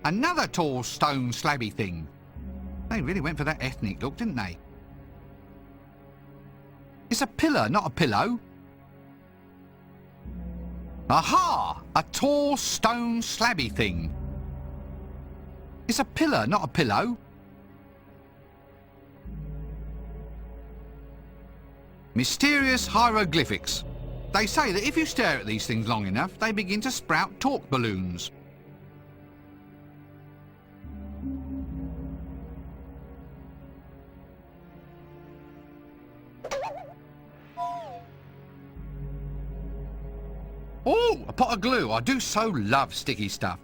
Another tall stone slabby thing. They really went for that ethnic look, didn't they? It's a pillar, not a pillow. Aha! A tall stone slabby thing. It's a pillar, not a pillow. Mysterious hieroglyphics. They say that if you stare at these things long enough, they begin to sprout talk balloons. Oh, a pot of glue. I do so love sticky stuff.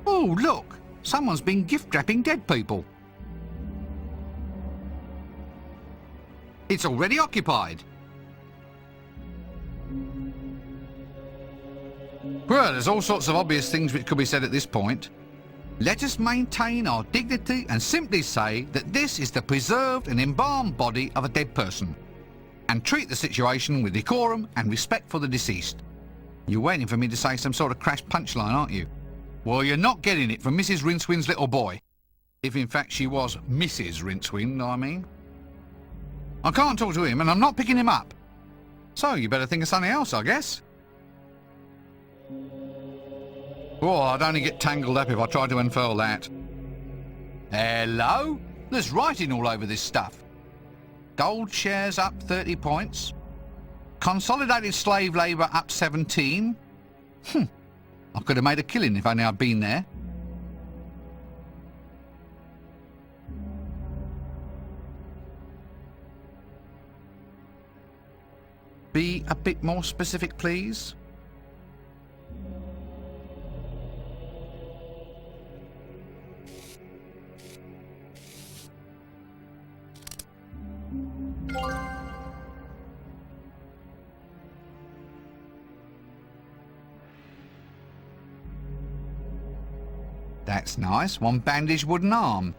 Oh, look! Someone's been gift-wrapping dead people. It's already occupied. Well, there's all sorts of obvious things which could be said at this point. Let us maintain our dignity and simply say that this is the preserved and embalmed body of a dead person, and treat the situation with decorum and respect for the deceased. You're waiting for me to say some sort of crash punchline, aren't you? Well, you're not getting it from Mrs. Rincewind's little boy. If in fact she was Mrs. Rincewind, I mean. I can't talk to him and I'm not picking him up. So you better think of something else, I guess. Oh, I'd only get tangled up if I tried to unfurl that. Hello? There's writing all over this stuff. Gold shares up 30 points. Consolidated slave labour up 17. I could have made a killing if only I'd been there. Be a bit more specific, please. That's nice. One bandaged wooden arm.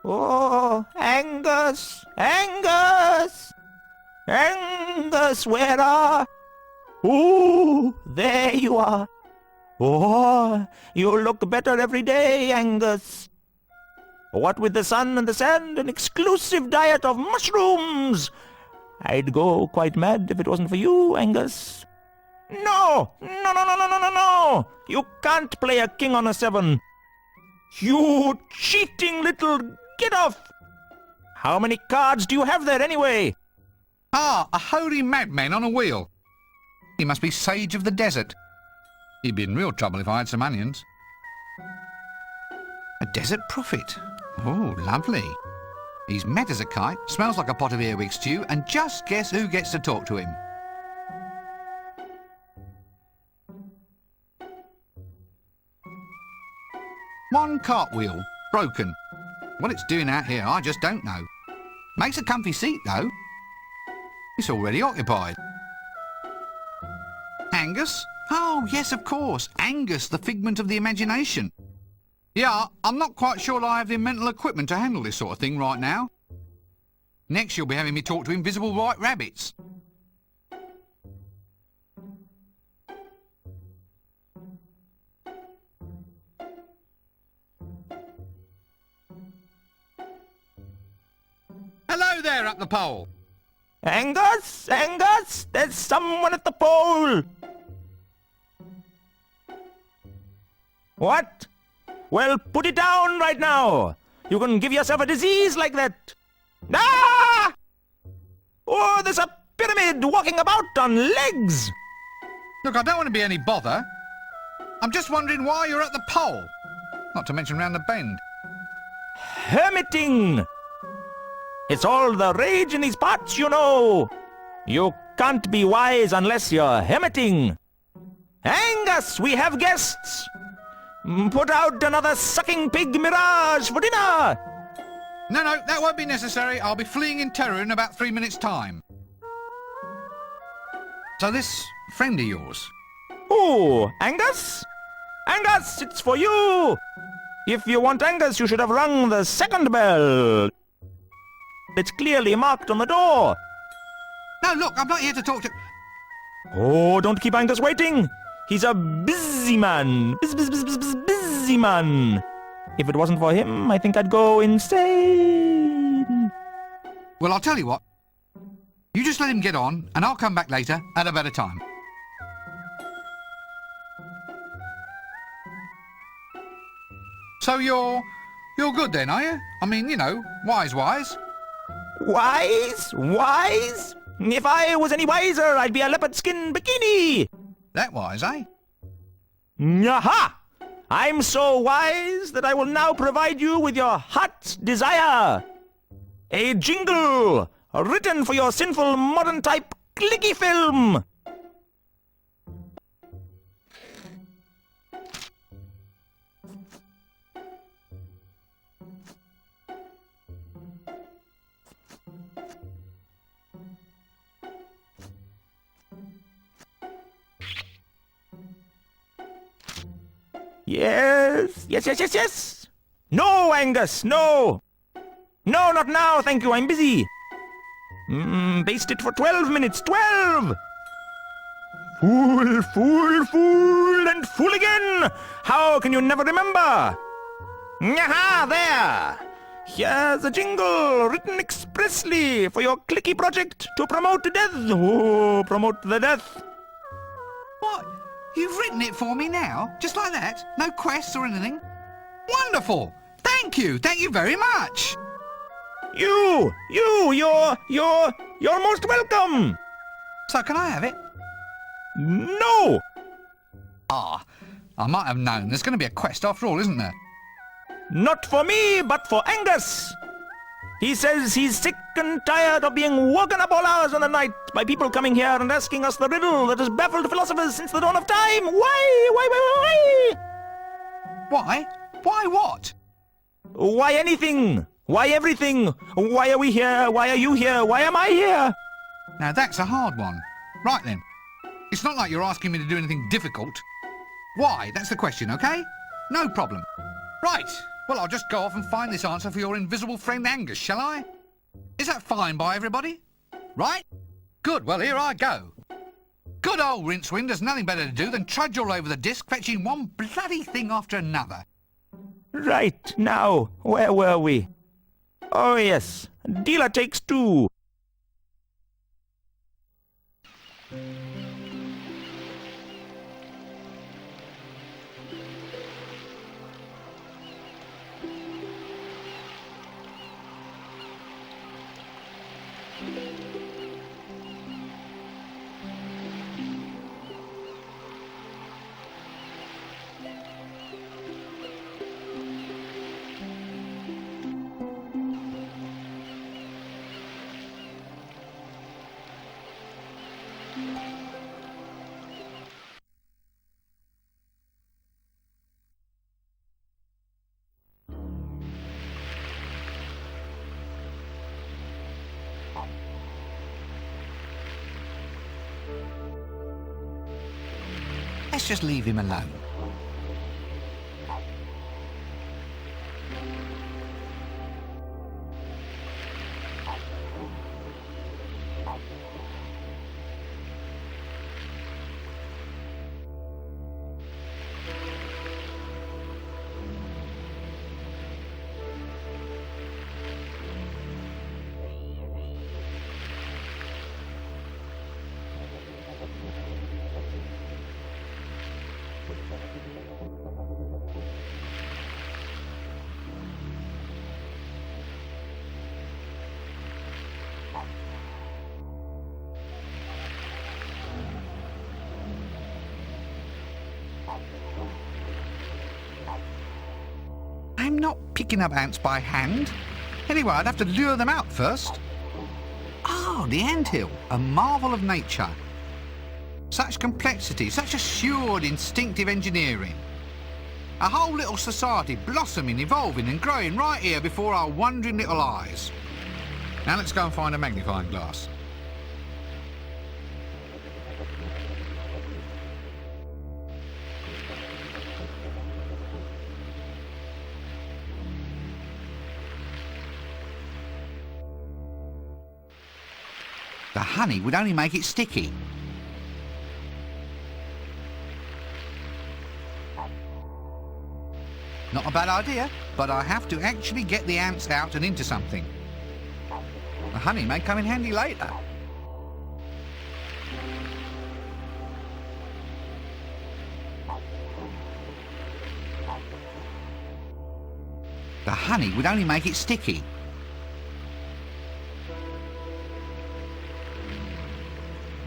Oh, Angus! Angus! Angus, where are... Oh, there you are. Oh, you look better every day, Angus. What with the sun and the sand, an exclusive diet of mushrooms. I'd go quite mad if it wasn't for you, Angus. No! No, no, no, no, no, no, no! You can't play a king on a 7. You cheating little... Get off! How many cards do you have there, anyway? Ah, a holy madman on a wheel. He must be Sage of the Desert. He'd be in real trouble if I had some onions. A desert prophet. Oh, lovely. He's met as a kite, smells like a pot of earwig stew, and just guess who gets to talk to him. One cartwheel, broken. What it's doing out here, I just don't know. Makes a comfy seat, though. It's already occupied. Angus? Oh, yes, of course. Angus, the figment of the imagination. Yeah, I'm not quite sure I have the mental equipment to handle this sort of thing right now. Next, you'll be having me talk to invisible white rabbits. Hello there up the pole. Angus! Angus! There's someone at the pole! What? Well, put it down right now. You can give yourself a disease like that. Ah! Oh, there's a pyramid walking about on legs. Look, I don't want to be any bother. I'm just wondering why you're at the pole. Not to mention round the bend. Hermiting. It's all the rage in these parts, you know. You can't be wise unless you're hermiting. Angus, we have guests. Put out another sucking pig mirage for dinner. No, that won't be necessary. I'll be fleeing in terror in about 3 minutes' time. So this friend of yours? Oh, Angus? Angus, it's for you. If you want Angus, you should have rung the second bell. It's clearly marked on the door. No, look, I'm not here to talk to... Oh, don't keep Angus waiting. He's a busy man. Busy man. If it wasn't for him, I think I'd go insane. Well, I'll tell you what. You just let him get on, and I'll come back later at a better time. So you're good then, are you? I mean, you know, wise. Wise? Wise? If I was any wiser, I'd be a leopard skin bikini. That wise, eh? Aha! I'm so wise that I will now provide you with your heart's desire. A jingle written for your sinful modern type clicky film. Yes. No, Angus, no. No, not now, thank you, I'm busy. Baste it for 12 minutes, 12! Fool, and fool again! How can you never remember? Aha, there! Here's a jingle written expressly for your clicky project to promote death. Oh, promote the death. What? You've written it for me now? Just like that? No quests or anything? Wonderful! Thank you very much! You're most welcome! So can I have it? No! Ah, I might have known. There's going to be a quest after all, isn't there? Not for me, but for Angus! He says he's sick and tired of being woken up all hours of the night by people coming here and asking us the riddle that has baffled philosophers since the dawn of time. Why? Why? Why what? Why anything? Why everything? Why are we here? Why are you here? Why am I here? Now that's a hard one. Right then. It's not like you're asking me to do anything difficult. Why? That's the question, okay? No problem. Right. Well, I'll just go off and find this answer for your invisible friend Angus, shall I? Is that fine by everybody? Right? Good. Well, here I go. Good old Rincewind has nothing better to do than trudge all over the disc, fetching one bloody thing after another. Right, now, where were we? Oh, yes. Dealer takes two. Let's just leave him alone. I'm not picking up ants by hand. Anyway, I'd have to lure them out first. Oh, the anthill, a marvel of nature. Such complexity, such assured instinctive engineering. A whole little society blossoming, evolving and growing right here before our wondering little eyes. Now let's go and find a magnifying glass. The honey would only make it sticky. Not a bad idea, but I have to actually get the ants out and into something. The honey may come in handy later. The honey would only make it sticky.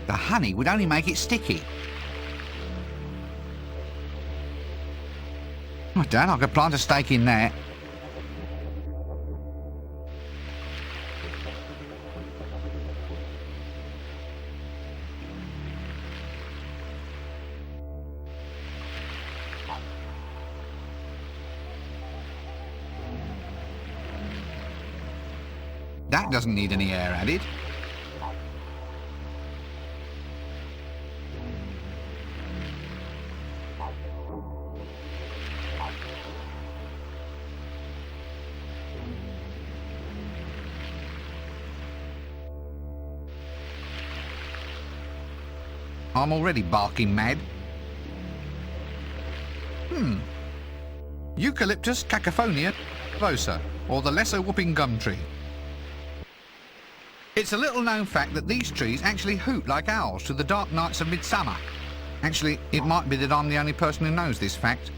The honey would only make it sticky. Oh, Dan, I could plant a stake in there. That doesn't need any air added. I'm already barking mad. Eucalyptus cacophonia vosa, or the lesser whooping gum tree. It's a little known fact that these trees actually hoot like owls through the dark nights of midsummer. Actually, it might be that I'm the only person who knows this fact.